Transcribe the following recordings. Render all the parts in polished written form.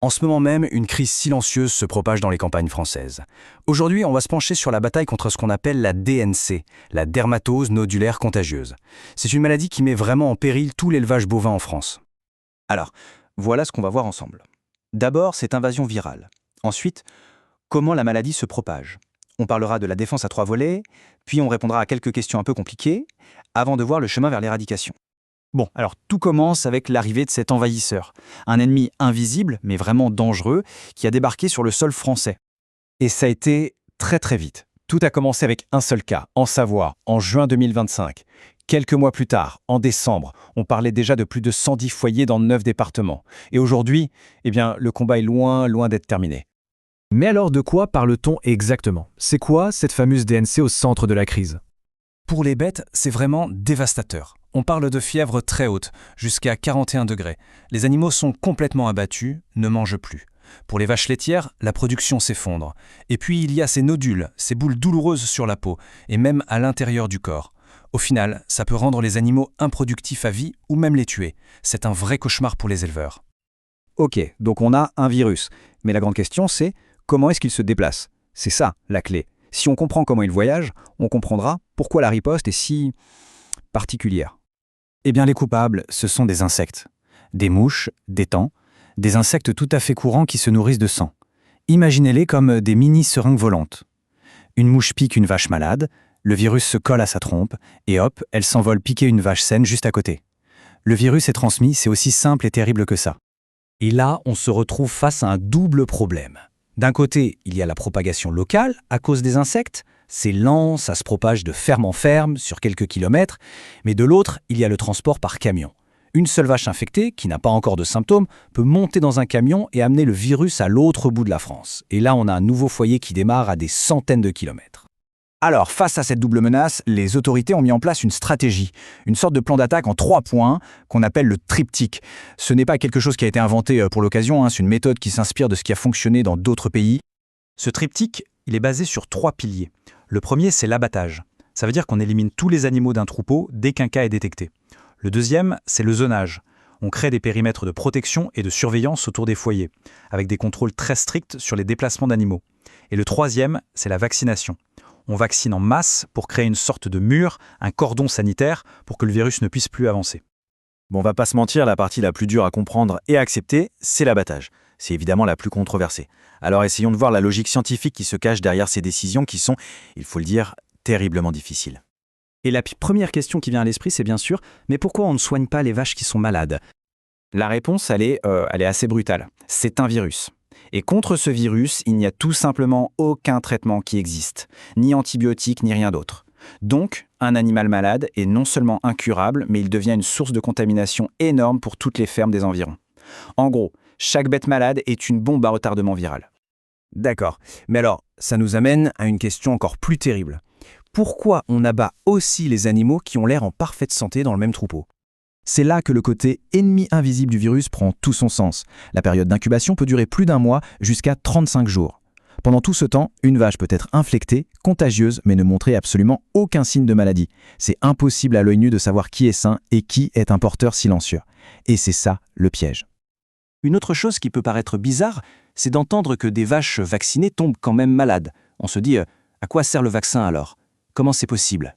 En ce moment même, une crise silencieuse se propage dans les campagnes françaises. Aujourd'hui, on va se pencher sur la bataille contre ce qu'on appelle la DNC, la dermatose nodulaire contagieuse. C'est une maladie qui met vraiment en péril tout l'élevage bovin en France. Alors, voilà ce qu'on va voir ensemble. D'abord, cette invasion virale. Ensuite, comment la maladie se propage. On parlera de la défense à 3 volets, puis on répondra à quelques questions un peu compliquées, avant de voir le chemin vers l'éradication. Bon, alors tout commence avec l'arrivée de cet envahisseur, un ennemi invisible, mais vraiment dangereux, qui a débarqué sur le sol français. Et ça a été très vite. Tout a commencé avec un seul cas, en Savoie, en juin 2025. Quelques mois plus tard, en décembre, on parlait déjà de plus de 110 foyers dans 9 départements. Et aujourd'hui, le combat est loin d'être terminé. Mais alors de quoi parle-t-on exactement? C'est quoi cette fameuse DNC au centre de la crise? Pour les bêtes, c'est vraiment dévastateur. On parle de fièvre très haute, jusqu'à 41 degrés. Les animaux sont complètement abattus, ne mangent plus. Pour les vaches laitières, la production s'effondre. Et puis il y a ces nodules, ces boules douloureuses sur la peau, et même à l'intérieur du corps. Au final, ça peut rendre les animaux improductifs à vie ou même les tuer. C'est un vrai cauchemar pour les éleveurs. Ok, donc on a un virus. Mais la grande question, c'est comment est-ce qu'il se déplace? C'est ça, la clé. Si on comprend comment il voyage, on comprendra pourquoi la riposte est si particulière. Eh bien, les coupables, ce sont des insectes. Des mouches, des tans, des insectes tout à fait courants qui se nourrissent de sang. Imaginez-les comme des mini-seringues volantes. Une mouche pique une vache malade, le virus se colle à sa trompe, et hop, elle s'envole piquer une vache saine juste à côté. Le virus est transmis, c'est aussi simple et terrible que ça. Et là, on se retrouve face à un double problème. D'un côté, il y a la propagation locale à cause des insectes. C'est lent, ça se propage de ferme en ferme, sur quelques kilomètres. Mais de l'autre, il y a le transport par camion. Une seule vache infectée, qui n'a pas encore de symptômes, peut monter dans un camion et amener le virus à l'autre bout de la France. Et là, on a un nouveau foyer qui démarre à des centaines de kilomètres. Alors, face à cette double menace, les autorités ont mis en place une stratégie, une sorte de plan d'attaque en 3 points qu'on appelle le triptyque. Ce n'est pas quelque chose qui a été inventé pour l'occasion, c'est une méthode qui s'inspire de ce qui a fonctionné dans d'autres pays. Ce triptyque, il est basé sur 3 piliers. Le premier, c'est l'abattage. Ça veut dire qu'on élimine tous les animaux d'un troupeau dès qu'un cas est détecté. Le deuxième, c'est le zonage. On crée des périmètres de protection et de surveillance autour des foyers, avec des contrôles très stricts sur les déplacements d'animaux. Et le troisième, c'est la vaccination. On vaccine en masse pour créer une sorte de mur, un cordon sanitaire, pour que le virus ne puisse plus avancer. Bon, on va pas se mentir, la partie la plus dure à comprendre et à accepter, c'est l'abattage. C'est évidemment la plus controversée. Alors essayons de voir la logique scientifique qui se cache derrière ces décisions qui sont, il faut le dire, terriblement difficiles. Et la première question qui vient à l'esprit, c'est bien sûr, mais pourquoi on ne soigne pas les vaches qui sont malades? La réponse, elle est assez brutale. C'est un virus. Et contre ce virus, il n'y a tout simplement aucun traitement qui existe, ni antibiotiques, ni rien d'autre. Donc, un animal malade est non seulement incurable, mais il devient une source de contamination énorme pour toutes les fermes des environs. En gros, chaque bête malade est une bombe à retardement viral. D'accord, mais alors, ça nous amène à une question encore plus terrible. Pourquoi on abat aussi les animaux qui ont l'air en parfaite santé dans le même troupeau? C'est là que le côté ennemi invisible du virus prend tout son sens. La période d'incubation peut durer plus d'1 mois jusqu'à 35 jours. Pendant tout ce temps, une vache peut être infectée, contagieuse, mais ne montrer absolument aucun signe de maladie. C'est impossible à l'œil nu de savoir qui est sain et qui est un porteur silencieux. Et c'est ça le piège. Une autre chose qui peut paraître bizarre, c'est d'entendre que des vaches vaccinées tombent quand même malades. On se dit, à quoi sert le vaccin alors? Comment c'est possible?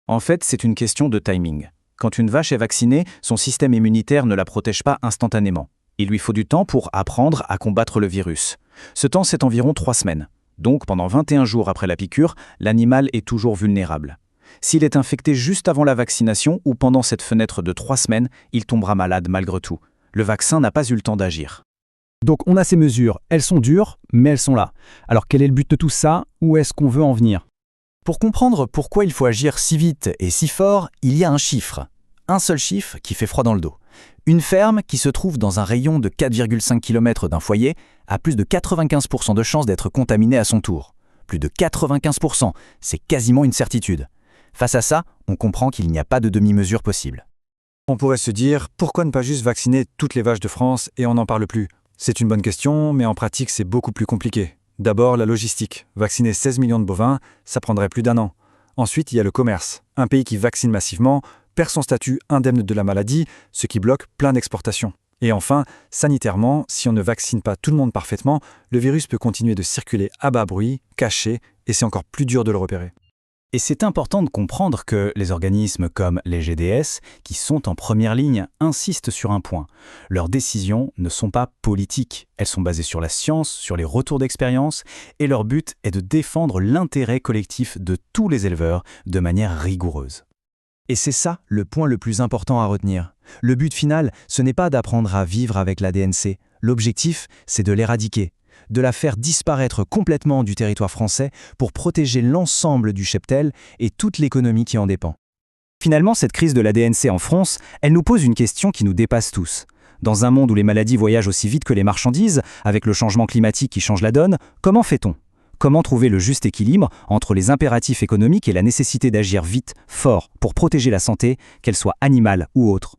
En fait, c'est une question de timing. Quand une vache est vaccinée, son système immunitaire ne la protège pas instantanément. Il lui faut du temps pour apprendre à combattre le virus. Ce temps, c'est environ 3 semaines. Donc, pendant 21 jours après la piqûre, l'animal est toujours vulnérable. S'il est infecté juste avant la vaccination ou pendant cette fenêtre de 3 semaines, il tombera malade malgré tout. Le vaccin n'a pas eu le temps d'agir. Donc on a ces mesures, elles sont dures, mais elles sont là. Alors quel est le but de tout ça? Où est-ce qu'on veut en venir? Pour comprendre pourquoi il faut agir si vite et si fort, il y a un chiffre. Un seul chiffre qui fait froid dans le dos. Une ferme qui se trouve dans un rayon de 4,5 km d'un foyer a plus de 95% de chances d'être contaminée à son tour. Plus de 95%, c'est quasiment une certitude. Face à ça, on comprend qu'il n'y a pas de demi-mesure possible. On pourrait se dire, pourquoi ne pas juste vacciner toutes les vaches de France et on n'en parle plus? C'est une bonne question, mais en pratique, c'est beaucoup plus compliqué. D'abord, la logistique. Vacciner 16 millions de bovins, ça prendrait plus d'1 an. Ensuite, il y a le commerce. Un pays qui vaccine massivement perd son statut indemne de la maladie, ce qui bloque plein d'exportations. Et enfin, sanitairement, si on ne vaccine pas tout le monde parfaitement, le virus peut continuer de circuler à bas bruit, caché, et c'est encore plus dur de le repérer. Et c'est important de comprendre que les organismes comme les GDS, qui sont en première ligne, insistent sur un point. Leurs décisions ne sont pas politiques. Elles sont basées sur la science, sur les retours d'expérience, et leur but est de défendre l'intérêt collectif de tous les éleveurs de manière rigoureuse. Et c'est ça le point le plus important à retenir. Le but final, ce n'est pas d'apprendre à vivre avec la DNC. L'objectif, c'est de l'éradiquer, de la faire disparaître complètement du territoire français pour protéger l'ensemble du cheptel et toute l'économie qui en dépend. Finalement, cette crise de la DNC en France, elle nous pose une question qui nous dépasse tous. Dans un monde où les maladies voyagent aussi vite que les marchandises, avec le changement climatique qui change la donne, comment fait-on ? Comment trouver le juste équilibre entre les impératifs économiques et la nécessité d'agir vite, fort, pour protéger la santé, qu'elle soit animale ou autre ?